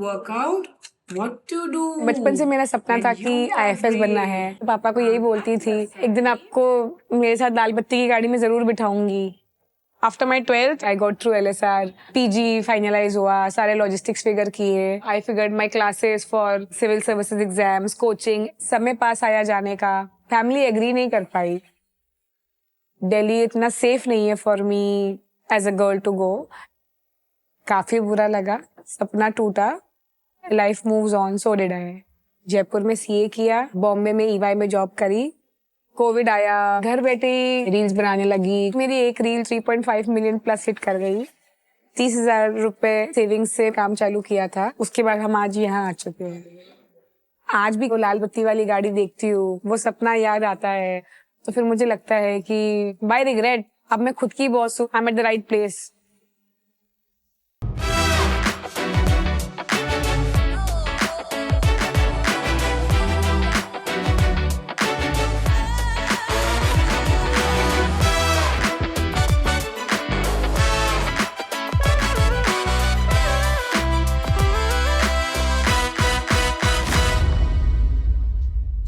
Workout, what to do. बचपन से मेरा सपना था कि आईएफएस बनना है। पापा को यही बोलती थी, एक दिन आपको मेरे साथ लाल बत्ती की गाड़ी में जरूर बिठाऊंगी। After my 12th I got through LSR, PG finalise हुआ, सारे लॉजिस्टिक्स फिगर किए। I figured my classes for civil services exams, coaching, सब में पास आया जाने का। फैमिली एग्री नहीं कर पाई, दिल्ली इतना सेफ नहीं है for me as a girl to go. काफी बुरा लगा, सपना टूटा। Life moves on, so did I. Jaipur में CA किया, बॉम्बे में EY में जॉब करी। कोविड आया, घर बैठे रील्स बनाने लगी। मेरी एक रील 3.5 मिलियन प्लस हिट कर गई। 30,000 रुपए सेविंग्स से काम चालू किया था। उसके बाद हम आज यहाँ आ चुके हैं। आज भी वो लाल बत्ती वाली गाड़ी देखती हूँ, वो सपना याद आता है, तो फिर मुझे लगता है कि बाय रिग्रेट अब मैं खुद की बॉस हूँ। I am at the right place.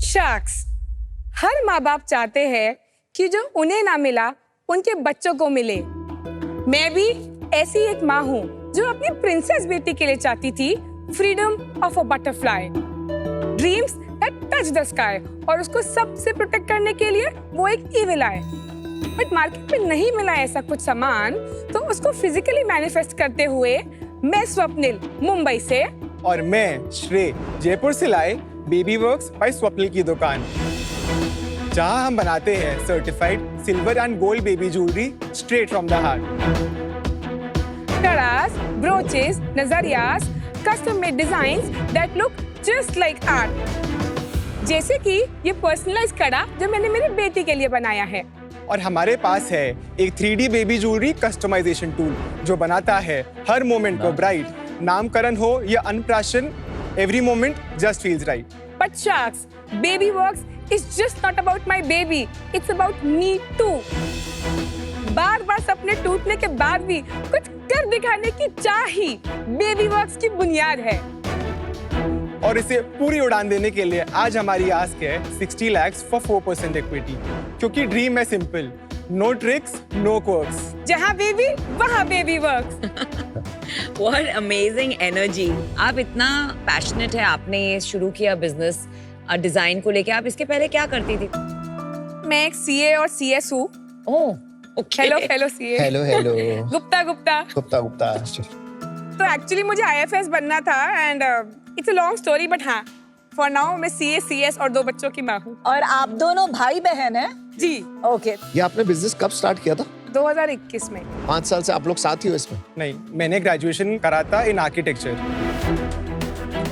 शख्स, हर माँ बाप चाहते हैं कि जो उन्हें ना मिला उनके बच्चों को मिले। मैं भी ऐसी एक माँ हूँ जो अपनी प्रिंसेस बेटी के लिए चाहती थी freedom of a butterfly, dreams that touch the sky, और उसको सबसे प्रोटेक्ट करने के लिए वो एक ईविल आए। बट मार्केट में नहीं मिला ऐसा कुछ सामान, तो उसको फिजिकली मैनिफेस्ट करते हुए मैं स्वप्निल मुंबई से और मैं श्रेय जयपुर से लाए बेबी वर्क्स बाय स्वप्निल की दुकान, जहां हम बनाते हैं certified silver and gold baby jewellery straight from the heart. कड़ास, ब्रोचेस, नजरियास, custom made designs that look just like art. जैसे कि ये पर्सनलाइज कड़ा जो मैंने मेरी बेटी के लिए बनाया है। और हमारे पास है एक 3D baby jewellery customization tool जो बनाता है हर मोमेंट को ब्राइट। नामकरण हो या अन्नप्राशन, every moment just feels right. But Sharks, Baby Works is just not about my baby. It's about me too. बार-बार सपने टूटने के बाद भी कुछ कर दिखाने की चाह ही Baby Works की बुनियाद है। और इसे पूरी उड़ान देने के लिए आज हमारी आस्क है 60 lakhs for 4% equity। क्योंकि ड्रीम है simple, no tricks, no quirks. जहाँ बेबी वहाँ Baby Works। What amazing energy! आप इतना पैशनेट है, आपने ये शुरू किया बिजनेस डिजाइन को लेके। आप इसके पहले क्या करती थी? मैं एक CA और CS हूँ। Oh, okay. Hello CA। Hello Gupta. तो एक्चुअली मुझे IFS बनना था and it's a long story, but हाँ, फॉर नाउ मैं CA, CS और 2 बच्चों की माँ हूँ। और आप दोनों भाई बहन हैं? जी। ओके। ये आपने बिजनेस कब स्टार्ट किया था? 2021 में। 5 साल से आप लोग साथ ही हो इसमें? नहीं, मैंने ग्रेजुएशन करा था इन आर्किटेक्चर।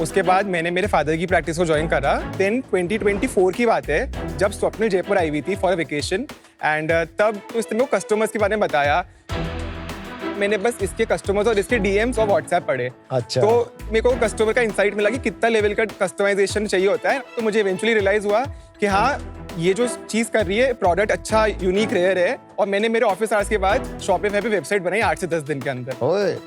उसके बाद मैंने मेरे फादर की प्रैक्टिस को ज्वाइन करा। देन 2024 की बात है, जब स्वप्निल जयपुर आई हुई थी फॉर वेकेशन, एंड तब उसने कस्टमर्स के बारे में बताया। मैंने बस इसके कस्टमर्स और इसके DMs और WhatsApp पढ़े। अच्छा। तो मेरे को कस्टमर का इंसाइट मिला कि कितना लेवल का कस्टमाइजेशन चाहिए होता है। तो मुझे इवेंचुअली रियलाइज हुआ कि हाँ, ये जो चीज़ कर रही है, प्रोडक्ट अच्छा, यूनिक, रेयर है। और मैंने मेरे ऑफिस आवर्स के बाद शॉपिफाई पे वेबसाइट बनाई 8 से 10 दिन के अंदर। ओए।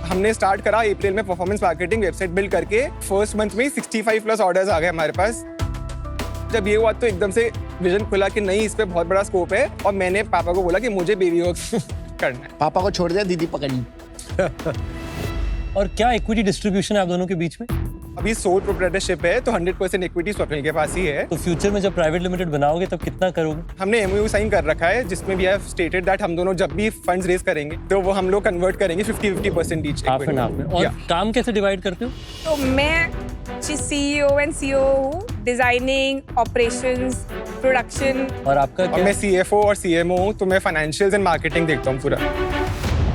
हमने स्टार्ट करा अप्रैल में परफॉर्मेंस मार्केटिंग वेबसाइट बिल्ड करके। फर्स्ट मंथ में 65 प्लस ऑर्डर्स आ गए हमारे पास। जब ये हुआ तो एकदम से विजन खुला कि नहीं, इस पे बहुत बड़ा स्कोप है। और मैंने पापा को बोला कि मुझे बेबी वर्क्स करना है। पापा को छोड़ दिया, दीदी पकड़ ली। और क्या इक्विटी डिस्ट्रीब्यूशन है आप दोनों के बीच में? अभी सोल प्रोप्राइटरशिप है, तो 100% इक्विटी स्वप्निल के पास ही है। तो फ्यूचर में जब प्राइवेट लिमिटेड बनाओगे तब कितना करोगे? हमने MOU साइन कर रखा है, जिसमें भी हैव स्टेटेड दैट हम दोनों जब भी फंड्स रेज करेंगे तो वो हम लोग कन्वर्ट करेंगे 50-50% ईच। हाफ एंड हाफ में। और काम कैसे डिवाइड करते हो? तो मैं CEO एंड CO हूँ, डिजाइनिंग, ऑपरेशंस, प्रोडक्शन। और आपका और क्या? मैं CFO और CMO हूँ, तो मैं फाइनेंशियल्स एंड मार्केटिंग देखता हूँ पूरा।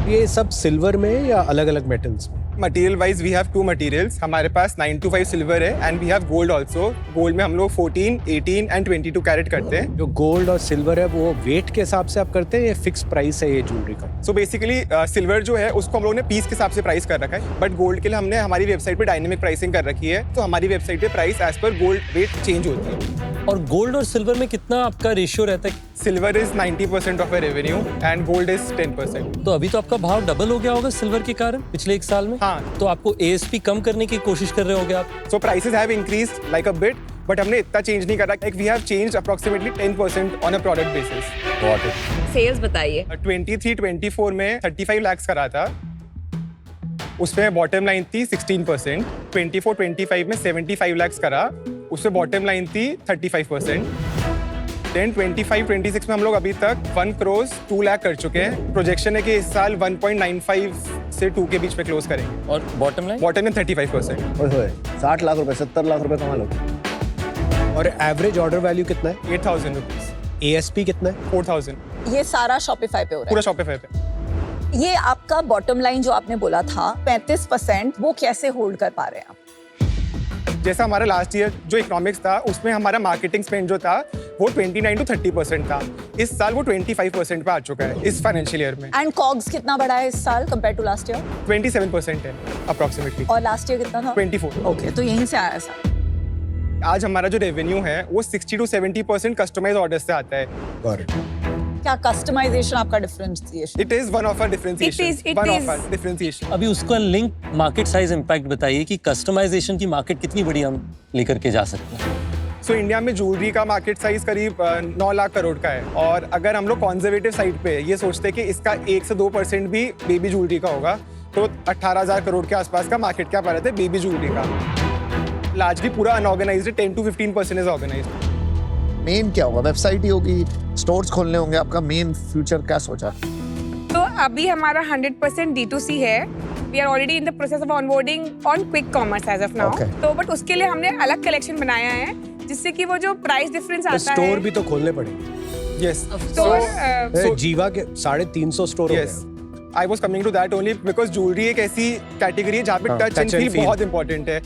ये सब सिल्वर में या अलग अलग मेटल्स में? Material wise we have 2 materials. हमारे पास 925 सिल्वर है and we have gold also. Gold में हम लोग 14, 18 एंड 22 कैरेट करते हैं। जो गोल्ड और सिल्वर है वो वेट के हिसाब से आप करते हैं या फिक्स प्राइस है ये ज्वेलरी का? सो बेसिकली सिल्वर जो है उसको हम लोगों ने पीस के हिसाब से प्राइस कर रखा है, बट गोल्ड के लिए हमने हमारी वेबसाइट पे डायनेमिक प्राइसिंग कर रखी है। तो हमारी वेबसाइट पे प्राइस एज पर गोल्ड वेट चेंज होती है। और गोल्ड और सिल्वर में कितना आपका रेशियो रहता है? Silver is 90% of revenue and gold is 10%. तो अभी तो आपका भाव डबल हो गया होगा सिल्वर के कारण पिछले 1 साल में. हाँ. तो आपको ASP कम करने की कोशिश कर रहे होगे आप. So prices have increased like a bit, but हमने इतना चेंज नहीं करा. Like we have changed approximately 10% on a product basis. Sales बताइए. 23-24 में 35 lakhs करा था. उसमें बॉटम लाइन थी 16%. 24-25 में 75 lakhs करा. उसमें बॉटम लाइन थी 35%. Then 25-26 में हम लोग अभी तक 1 crore 2 lakh कर चुके हैं. प्रोजेक्शन है कि इस साल 1.95 से 2 के बीच में क्लोज करेंगे. और बॉटम लाइन? बॉटम में 35%. ओए होए 60 लाख रुपए 70 लाख रुपए कमा लो. और एवरेज ऑर्डर वैल्यू कितना है? 8,000 रुपीज. ASP कितना है? 4,000. ये सारा शॉपिफाई पे हो रहा पूरा शॉपिफाई पे. है। ये आपका बॉटम लाइन जो आपने बोला था 35%, वो कैसे होल्ड कर पा रहे हैं आप? जैसा हमारा लास्ट ईयर जो इकोनॉमिक्स था उसमें हमारा मार्केटिंग स्पेंड जो था वो 29 to 30% था. इस साल वो 25% पे आ चुका है इस फाइनेंशियल ईयर में. एंड कॉग्स कितना बढ़ा है इस साल कंपेयर टू लास्ट ईयर? 27% है अप्रोक्सीमेटली. और लास्ट ईयर कितना था? 24. ओके, तो यहीं से आया सर. आज हमारा जो रेवेन्यू है वो 60 to 70% कस्टमाइज ऑर्डर से आता है. क्या कस्टमाइजेशन आपका differentiation? It is one of our differentiation. it one is. Of our differentiation. अभी उसका लिंक मार्केट साइज इम्पैक्ट बताइए कि कस्टमाइजेशन की मार्केट कितनी बड़ी हम लेकर के जा सकते हैं. सो इंडिया में ज्वेलरी का मार्केट साइज करीब 9 लाख करोड़ का है. और अगर हम लोग कॉन्जर्वेटिव साइड पे ये सोचते हैं कि इसका 1 से 2% भी बेबी ज्वेलरी का होगा तो 18,000 करोड़ के आसपास का मार्केट क्या पा रहे थे बेबी ज्वेलरी का. लार्जली पूरा अनऑर्गेनाइज्ड है. 10 to 15% इज ऑर्गेनाइज्ड. मेन क्या होगा? वेबसाइट ही होगी, स्टोर्स खोलने होंगे. आपका मेन फ्यूचर क्या सोचा? तो अभी हमारा 100% D2C है. We are already in the process of onboarding on quick commerce as of now. Okay. तो बट उसके लिए हमने अलग कलेक्शन बनाया है जिससे कि वो जो प्राइस डिफरेंस आता है. स्टोर भी तो खोलने पड़ेंगे. यस. स्टोर जीवा के 350 स्टोर हो Yes. गए. I was coming to that only because jewellery एक ऐसी कैटेगरी है जहाँ पे टच एंड फील बहुत इंपॉर्टेंट है.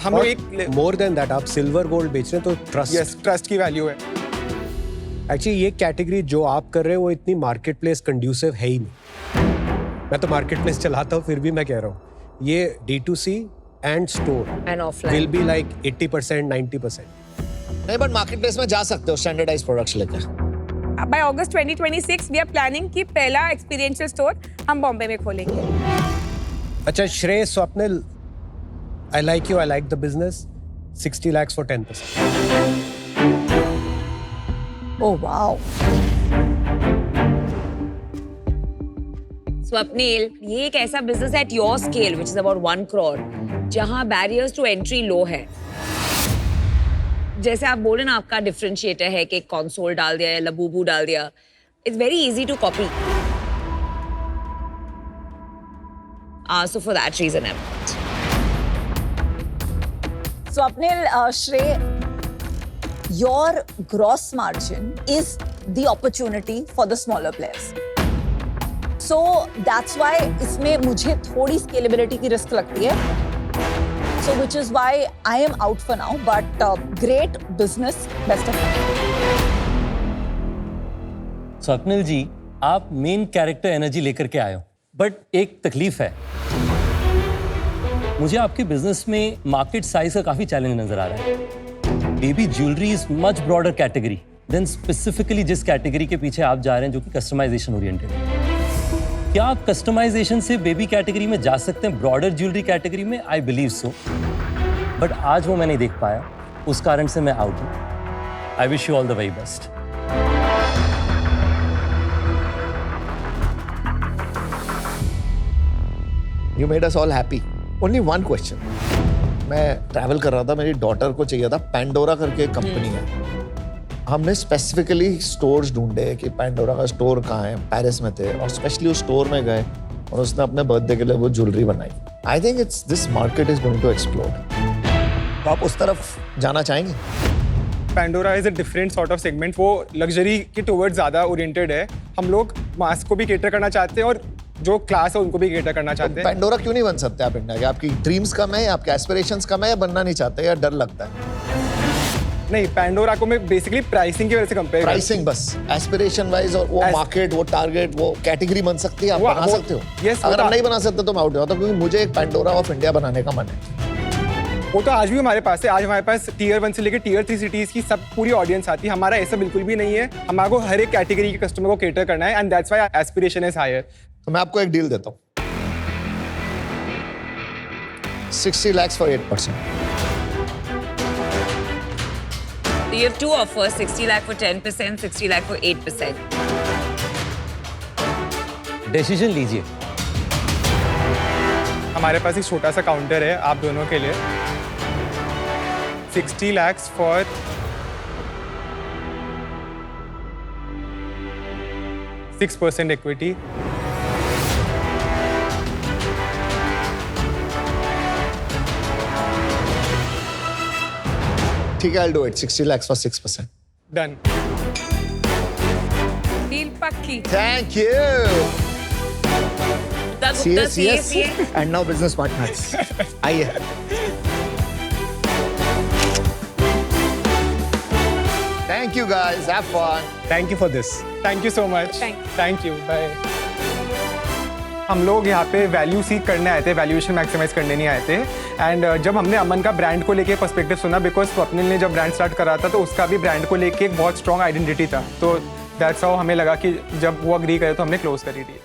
हम लोग एक मोर देन दैट आप सिल्वर गोल्ड बेच रहे हैं तो ट्रस्ट. यस ट्रस्ट की वैल्यू है. एक्चुअली ये कैटेगरी जो आप कर रहे हैं वो इतनी मार्केट प्लेस कंड्यूसिव है ही नहीं. मैं तो मार्केट प्लेस चलाता हूँ फिर भी मैं कह रहा हूँ ये D2C and store and offline will be like 80% 90%. नहीं, बट मार्केट प्लेस में जा सकते हो स्टैंडर्डाइज प्रोडक्ट्स लेकर. By August 2026 we are planning कि पहला एक्सपीरियंशियल स्टोर हम बॉम्बे में खोलेंगे. अच्छा श्रेय Swapnil, I like you, I like the business. 60 lakhs for 10%. Oh wow. Swapnil, ये एक ऐसा business at your scale which is about 1 crore जहां बैरियर्स टू एंट्री लो है. जैसे आप बोले ना आपका डिफरेंशिएटर है कि एक कंसोल डाल दिया या लबूबू डाल दिया. It's very easy to copy. So for that reason I'm not. Swapnil, Shrey, your gross margin is the opportunity for the smaller players. So that's why इसमें मुझे थोड़ी scalability की risk लगती है. So which is why I am out for now, but great business, best of luck. Swapnil जी, आप main character energy लेकर के आए हो, बट एक तकलीफ है. मुझे आपके बिजनेस में मार्केट साइज का काफी चैलेंज नजर आ रहा है. Baby jewellery is much broader category than specifically जिस कैटेगरी के पीछे आप जा रहे हैं जो कि कस्टमाइजेशन ओरिएंटेड है. क्या आप कस्टमाइजेशन से बेबी कैटेगरी में जा सकते हैं ब्रॉडर ज्वेलरी कैटेगरी में? आई बिलीव सो, बट आज वो मैं नहीं देख पाया. उस कारण से मैं आउट हूँ. I wish you all the very best. You made us all happy. Only one question. मैं ट्रैवल कर रहा था, मेरी डॉटर को चाहिए था. पैंडोरा करके एक कंपनी है. हमने स्पेसिफिकली स्टोर्स ढूंढे कि पैंडोरा का स्टोर कहाँ है. पेरिस में थे और स्पेशली उस स्टोर में गए और उसने अपने बर्थडे के लिए वो ज्वेलरी बनाई. I think it's this market is going to explode. तो आप उस तरफ जाना चाहेंगे? Pandora is a different sort of segment. वो लग्जरी के टुवर्ड्स ज़्यादा ओरिएंटेड है. हम लोग मास को भी केटर करना चाहते हैं और जो क्लास है उनको भी केटर करना चाहते हैं. पैंडोरा क्यों नहीं बन सकते आप इंडिया के? आपकी ड्रीम्स कम है, आपके एस्पिरेशंस कम है, या बनना नहीं चाहते, या डर लगता है? नहीं, पैंडोरा को मैं बेसिकली प्राइसिंग की वजह से कंपेयर प्राइसिंग बस, एस्पिरेशन वाइज और वो मार्केट, वो टारगेट, वो कैटेगरी बन सकती है. आप बना सकते हो. yes, अगर आप नहीं बना सकते तो मैं आउट हो जाता हूं, क्योंकि मुझे एक पैंडोरा ऑफ इंडिया बनाने का मन है. वो तो आज भी हमारे पास है। आज हमारे पास टीयर 1 से लेकर टीयर 3 सिटीज की सब पूरी ऑडियंस आती है। हमारा ऐसा बिल्कुल भी नहीं है। हमारे को हर एक कैटेगरी के कस्टमर को केटर करना है and that's why aspiration is higher. तो मैं आपको एक डील देता हूँ, 60 lakhs for 8%. So you have two offers, 60 lakh for 10%, 60 lakh for 8%. Decision लीजिए। हमारे पास एक छोटा सा काउंटर है आप दोनों के लिए, 60 lakhs फॉर 6% इक्विटी। ठीक है, I'll do it. 60 lakhs for 6%. Done. Deal पक्की। Thank you. Gupta, CA. And now business partners. आइए। Thank you guys. Have fun. Thank you for this. Thank you so much. Thank you. Thank you, bye. हम लोग यहाँ पे value सीख करने आए थे, वैल्यूएशन मैक्सिमाइज करने नहीं आए थे। एंड जब हमने अमन का ब्रांड को लेके पर्सपेक्टिव सुना, बिकॉज स्वप्निल ने जब ब्रांड स्टार्ट करा था तो उसका भी ब्रांड को लेके एक बहुत स्ट्रॉन्ग आइडेंटिटी था। तो दैट्स हाउ हमें लगा कि जब वो अग्री करे तो हमने क्लोज करी थी।